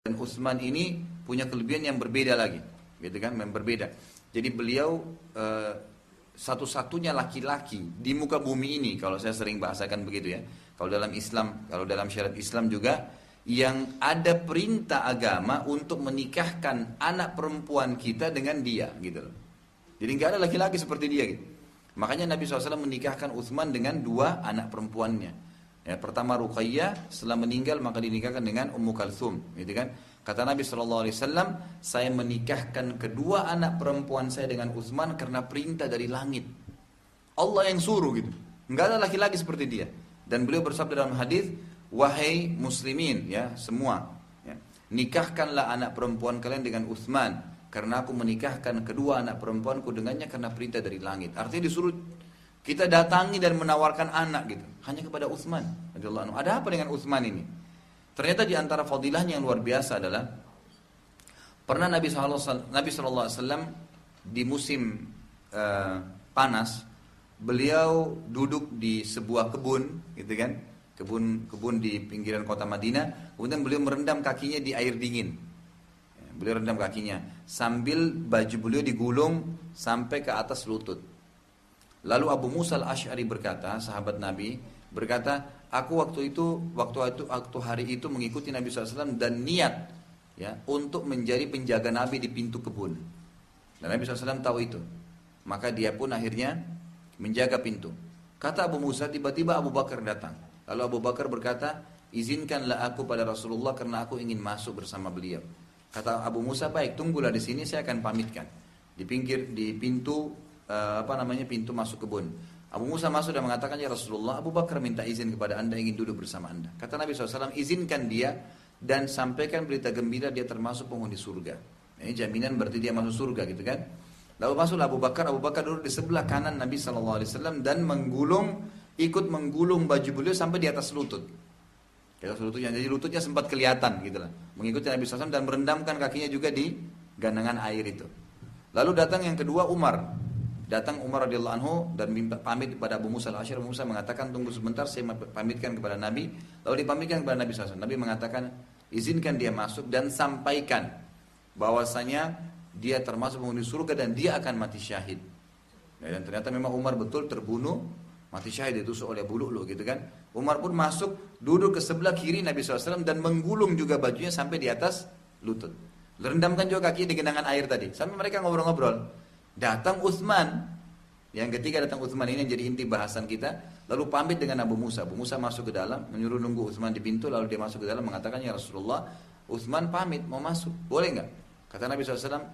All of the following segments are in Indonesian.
Dan Utsman ini punya kelebihan yang berbeda lagi, gitu kan, yang berbeda. Jadi beliau satu-satunya laki-laki di muka bumi ini, kalau saya sering bahasakan begitu ya. Kalau dalam Islam, kalau dalam syariat Islam juga, yang ada perintah agama untuk menikahkan anak perempuan kita dengan dia, gitu loh. Jadi nggak ada laki-laki seperti dia, gitu. Makanya Nabi SAW menikahkan Utsman dengan dua anak perempuannya. Ya, pertama Ruqayyah, setelah meninggal maka dinikahkan dengan Ummu Kalthum, gitu kan? Kata Nabi SAW, saya menikahkan kedua anak perempuan saya dengan Utsman karena perintah dari langit. Allah yang suruh gitu. Nggak ada laki-laki seperti dia. Dan beliau bersabda dalam hadis, wahai muslimin, ya semua, ya, nikahkanlah anak perempuan kalian dengan Utsman karena aku menikahkan kedua anak perempuanku dengannya karena perintah dari langit. Artinya disuruh kita datangi dan menawarkan anak gitu, hanya kepada Utsman radhiyallahu anhu. Ada apa dengan Utsman ini? Ternyata di antara fadilahnya yang luar biasa adalah pernah Nabi SAW di musim panas, beliau duduk di sebuah kebun, gitu kan, kebun di pinggiran kota Madinah. Kemudian beliau merendam kakinya di air dingin. Beliau rendam kakinya sambil baju beliau digulung sampai ke atas lutut. Lalu Abu Musa al-Ash'ari berkata, sahabat Nabi berkata, aku waktu hari itu mengikuti Nabi SAW dan niat ya untuk menjadi penjaga Nabi di pintu kebun. Dan Nabi SAW tahu itu. Maka dia pun akhirnya menjaga pintu. Kata Abu Musa, tiba-tiba Abu Bakar datang. Lalu Abu Bakar berkata, izinkanlah aku pada Rasulullah karena aku ingin masuk bersama beliau. Kata Abu Musa, baik, tunggulah di sini, saya akan pamitkan. Di pintu pintu masuk kebun. Abu Musa masuk dan mengatakan, ya Rasulullah, Abu Bakar minta izin kepada anda ingin duduk bersama anda. Kata Nabi SAW, izinkan dia dan sampaikan berita gembira dia termasuk penghuni surga. Ini jaminan berarti dia masuk surga gitu kan. Lalu masuklah Abu Bakar duduk di sebelah kanan Nabi SAW dan ikut menggulung baju beliau sampai di atas lutut. Di atas lututnya, jadi lututnya sempat kelihatan gitu lah. Mengikuti Nabi SAW dan merendamkan kakinya juga di gandangan air itu. Lalu datang yang kedua Umar. Datang Umar radhiyallahu anhu dan pamit kepada Abu Musa al-Ash'ari. Abu Musa mengatakan, tunggu sebentar, saya pamitkan kepada Nabi. Lalu dipamitkan kepada Nabi SAW. Nabi mengatakan, izinkan dia masuk dan sampaikan bahwasanya dia termasuk penghuni surga dan dia akan mati syahid. Dan ternyata memang Umar betul terbunuh, mati syahid, ditusuk oleh bulu gitu kan. Umar pun masuk, duduk ke sebelah kiri Nabi SAW dan menggulung juga bajunya sampai di atas lutut. Rendamkan juga kaki di genangan air tadi. Sampai mereka ngobrol-ngobrol. Datang Utsman. Yang ketiga datang Utsman, ini yang jadi inti bahasan kita. Lalu pamit dengan Abu Musa. Abu Musa masuk ke dalam, menyuruh nunggu Utsman di pintu. Lalu dia masuk ke dalam mengatakan, ya Rasulullah, Utsman pamit mau masuk, boleh nggak? Kata Nabi SAW,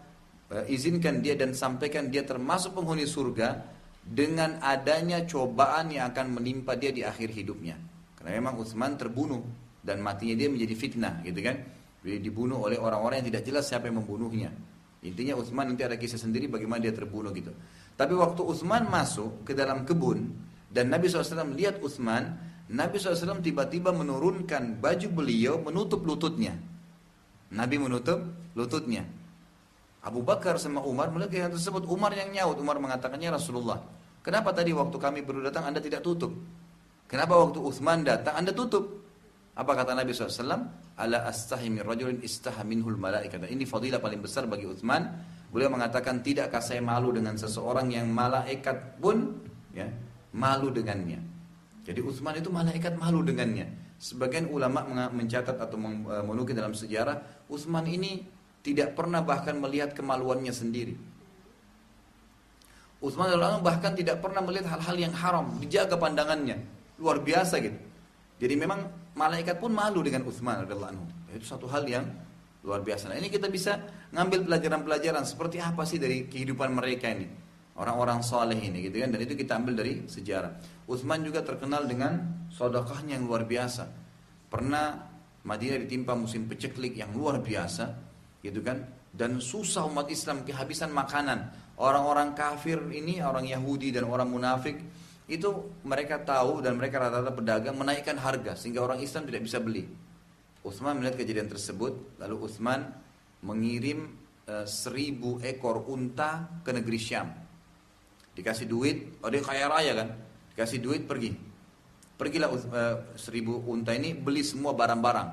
izinkan dia dan sampaikan dia termasuk penghuni surga dengan adanya cobaan yang akan menimpa dia di akhir hidupnya. Karena memang Utsman terbunuh dan matinya dia menjadi fitnah, gitu kan? Dia dibunuh oleh orang-orang yang tidak jelas siapa yang membunuhnya. Intinya Utsman nanti ada kisah sendiri bagaimana dia terbunuh gitu. Tapi waktu Utsman masuk ke dalam kebun dan Nabi SAW melihat Utsman, Nabi SAW tiba-tiba menurunkan baju beliau menutup lututnya. Nabi menutup lututnya. Abu Bakar sama Umar melihat yang tersebut. Umar yang nyaut. Umar mengatakannya, Rasulullah, kenapa tadi waktu kami baru datang anda tidak tutup? Kenapa waktu Utsman datang anda tutup? Apa kata Nabi SAW? Ala astahi min rajulin istaha minhul malaikat. Ini fadilah paling besar bagi Utsman. Beliau mengatakan, tidakkah saya malu dengan seseorang yang malaikat pun ya, malu dengannya. Jadi Utsman itu malaikat malu dengannya. Sebagian ulama mencatat atau menukil dalam sejarah, Utsman ini tidak pernah bahkan melihat kemaluannya sendiri. Utsman bahkan tidak pernah melihat hal-hal yang haram, dijaga pandangannya. Luar biasa gitu. Jadi memang malaikat pun malu dengan Utsman radhiyallahu anhu. Itu satu hal yang luar biasa. Nah, ini kita bisa ngambil pelajaran-pelajaran seperti apa sih dari kehidupan mereka ini. Orang-orang saleh ini gitu kan, dan itu kita ambil dari sejarah. Utsman juga terkenal dengan sedekahnya yang luar biasa. Pernah Madinah ditimpa musim peceklik yang luar biasa, gitu kan? Dan susah umat Islam, kehabisan makanan. Orang-orang kafir ini, orang Yahudi dan orang munafik itu mereka tahu dan mereka rata-rata pedagang menaikkan harga sehingga orang Islam tidak bisa beli. Utsman melihat kejadian tersebut, lalu Utsman mengirim 1000 ekor unta ke negeri Syam. Dikasih duit, dia kaya raya kan, dikasih duit pergilah 1000 unta ini beli semua barang-barang.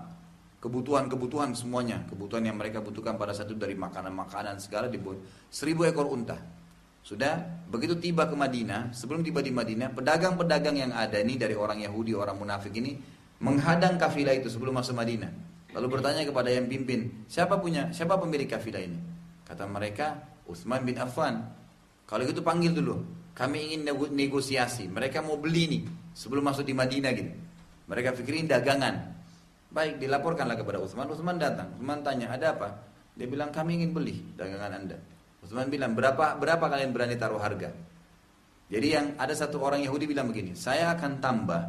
kebutuhan semuanya, kebutuhan yang mereka butuhkan pada saat itu dari makanan-makanan segala dibuat 1.000 ekor unta. Sudah begitu tiba ke Madinah, sebelum tiba di Madinah, pedagang-pedagang yang ada ini dari orang Yahudi, orang munafik ini menghadang kafilah itu sebelum masuk Madinah. Lalu bertanya kepada yang pimpin, siapa pemilik kafilah ini? Kata mereka, Utsman bin Affan. Kalau gitu panggil dulu, kami ingin negosiasi. Mereka mau beli nih sebelum masuk di Madinah gitu. Mereka pikirin dagangan. Baik, dilaporkanlah kepada Utsman. Utsman datang. Utsman tanya, ada apa? Dia bilang, kami ingin beli dagangan Anda. Utsman bilang, berapa kalian berani taruh harga? Jadi yang ada satu orang Yahudi bilang begini, saya akan tambah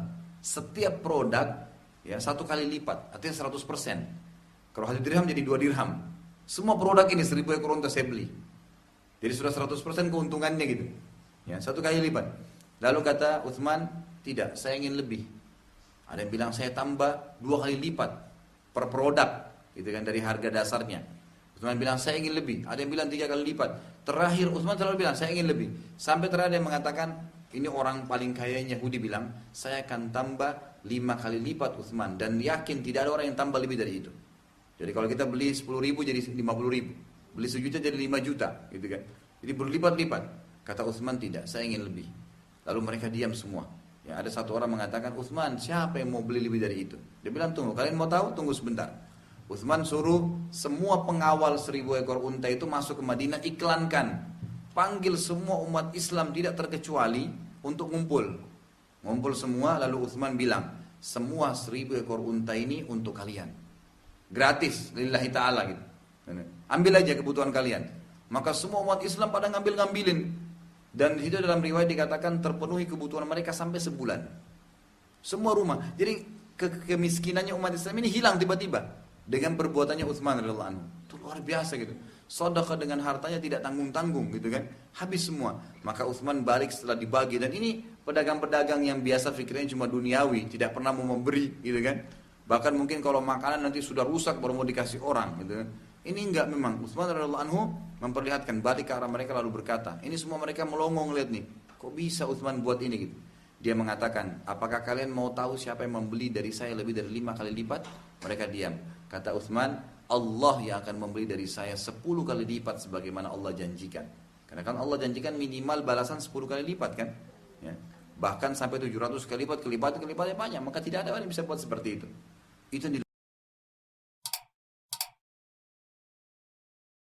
setiap produk ya 1 kali lipat, artinya 100%. Kalau 1 dirham jadi 2 dirham. Semua produk ini 1.000 ekor unta saya beli. Jadi sudah 100% keuntungannya gitu. Ya, 1 kali lipat. Lalu kata Utsman, tidak, saya ingin lebih. Ada yang bilang saya tambah 2 kali lipat per produk, gitu kan, dari harga dasarnya. Utsman bilang saya ingin lebih. Ada yang bilang 3 kali lipat. Terakhir Utsman selalu bilang saya ingin lebih. Sampai terakhir dia mengatakan, ini orang paling kaya Yahudi bilang, saya akan tambah 5 kali lipat Utsman, dan yakin tidak ada orang yang tambah lebih dari itu. Jadi kalau kita beli 10.000 jadi 50.000, beli 1 juta jadi 5 juta, gitu kan. Jadi berlipat-lipat. Kata Utsman tidak, saya ingin lebih. Lalu mereka diam semua. Ya, ada satu orang mengatakan, Utsman, siapa yang mau beli lebih dari itu? Dia bilang, tunggu, kalian mau tahu? Tunggu sebentar. Utsman suruh semua pengawal 1.000 ekor unta itu masuk ke Madinah, iklankan. Panggil semua umat Islam tidak terkecuali untuk ngumpul. Ngumpul semua, lalu Utsman bilang, semua 1.000 ekor unta ini untuk kalian. Gratis, lillahi ta'ala gitu. Ambil aja kebutuhan kalian. Maka semua umat Islam pada ngambilin. Dan di situ dalam riwayat dikatakan terpenuhi kebutuhan mereka sampai sebulan. Semua rumah. Jadi kemiskinannya umat Islam ini hilang tiba-tiba dengan perbuatannya Utsman radhiyallahu anhu. Itu luar biasa gitu. Sedekah dengan hartanya tidak tanggung-tanggung gitu kan. Habis semua. Maka Utsman balik setelah dibagi, dan ini pedagang-pedagang yang biasa pikirnya cuma duniawi, tidak pernah mau memberi gitu kan. Bahkan mungkin kalau makanan nanti sudah rusak baru mau dikasih orang gitu kan. Ini enggak, memang Utsman radhiyallahu anhu memperlihatkan, balik ke arah mereka lalu berkata, ini semua mereka melongo lihat nih, kok bisa Utsman buat ini gitu. Dia mengatakan, apakah kalian mau tahu siapa yang membeli dari saya lebih dari 5 kali lipat? Mereka diam. Kata Utsman, Allah yang akan membeli dari saya 10 kali lipat sebagaimana Allah janjikan. Karena kan Allah janjikan minimal balasan 10 kali lipat kan, ya. Bahkan sampai 700 kali lipat, kelipatannya banyak. Maka tidak ada orang yang bisa buat seperti itu. Itu